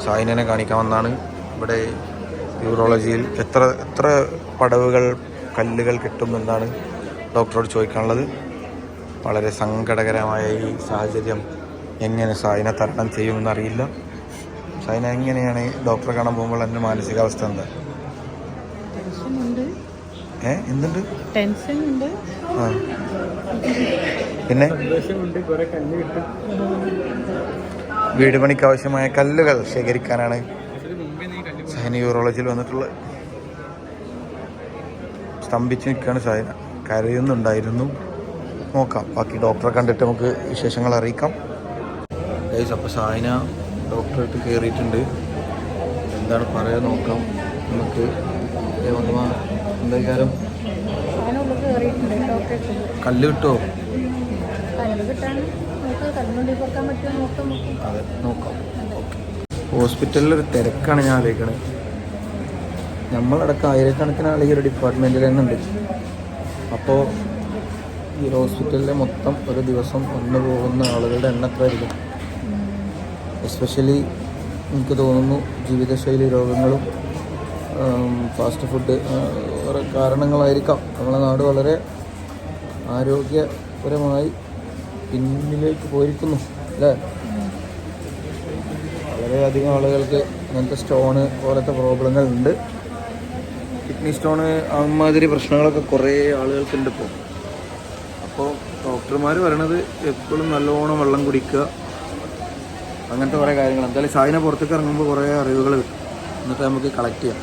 സായിനെ കാണിക്കാൻ വന്നാണ്. ഇവിടെ യൂറോളജിയിൽ എത്ര പടവുകൾ കല്ലുകൾ കിട്ടുമെന്നാണ് ഡോക്ടറോട് ചോദിക്കാനുള്ളത്. വളരെ സങ്കടകരമായ ഈ സാഹചര്യം എങ്ങനെ സായിനെ തരണം ചെയ്യുമെന്നറിയില്ല. സായിന എങ്ങനെയാണ് ഡോക്ടറെ കാണാൻ പോകുമ്പോൾ എൻ്റെ മാനസികാവസ്ഥ എന്താ? എന്തുണ്ട്? ആ പിന്നെ വീട് പണിക്ക് ആവശ്യമായ കല്ലുകൾ ശേഖരിക്കാനാണ് സായിന യൂറോളജിയിൽ വന്നിട്ടുള്ളത്. സ്തംഭിച്ച് നിൽക്കുകയാണ് സായിന, കരയുന്നുണ്ടായിരുന്നു. നോക്കാം, ബാക്കി ഡോക്ടറെ കണ്ടിട്ട് നമുക്ക് വിശേഷങ്ങൾ അറിയിക്കാം. അപ്പോൾ സായിന ഡോക്ടറായിട്ട് കയറിയിട്ടുണ്ട്. എന്താണ് പറയാൻ നോക്കാം നമുക്ക്. എന്താ കാര്യം? കല്ല് കിട്ടുമോ? അതെ, നോക്കാം. ഹോസ്പിറ്റലിലൊരു തിരക്കാണ് ഞാൻ ആലോചിക്കണത്. നമ്മളടക്കം ആയിരക്കണക്കിന് ആൾ ഈ ഒരു ഡിപ്പാർട്ട്മെൻറ്റിൽ തന്നെ ഉണ്ട്. അപ്പോൾ ഈ ഹോസ്പിറ്റലിലെ മൊത്തം ഒരു ദിവസം വന്നു പോകുന്ന ആളുകളുടെ എണ്ണം എത്രയായിരിക്കും? എസ്പെഷ്യലി എനിക്ക് തോന്നുന്നു ജീവിതശൈലി രോഗങ്ങളും ഫാസ്റ്റ് ഫുഡ് കാരണങ്ങളായിരിക്കാം നമ്മുടെ നാട് വളരെ ആരോഗ്യപരമായി പിന്നിലേക്ക് പോയിരിക്കുന്നു അല്ലേ? വളരെയധികം ആളുകൾക്ക് ഇങ്ങനത്തെ സ്റ്റോണ് പോലത്തെ പ്രോബ്ലങ്ങൾ ഉണ്ട്. കിഡ്നി സ്റ്റോണ് അമാതിരി പ്രശ്നങ്ങളൊക്കെ കുറേ ആളുകൾക്കുണ്ട് ഇപ്പോൾ. അപ്പോൾ ഡോക്ടർമാർ പറയണത് എപ്പോഴും നല്ലോണം വെള്ളം കുടിക്കുക, അങ്ങനത്തെ കുറേ കാര്യങ്ങൾ. എന്തായാലും സായിനെ പുറത്തേക്ക് ഇറങ്ങുമ്പോൾ കുറേ അറിവുകൾ കിട്ടും. എന്നിട്ട് നമുക്ക് കളക്ട് ചെയ്യാം.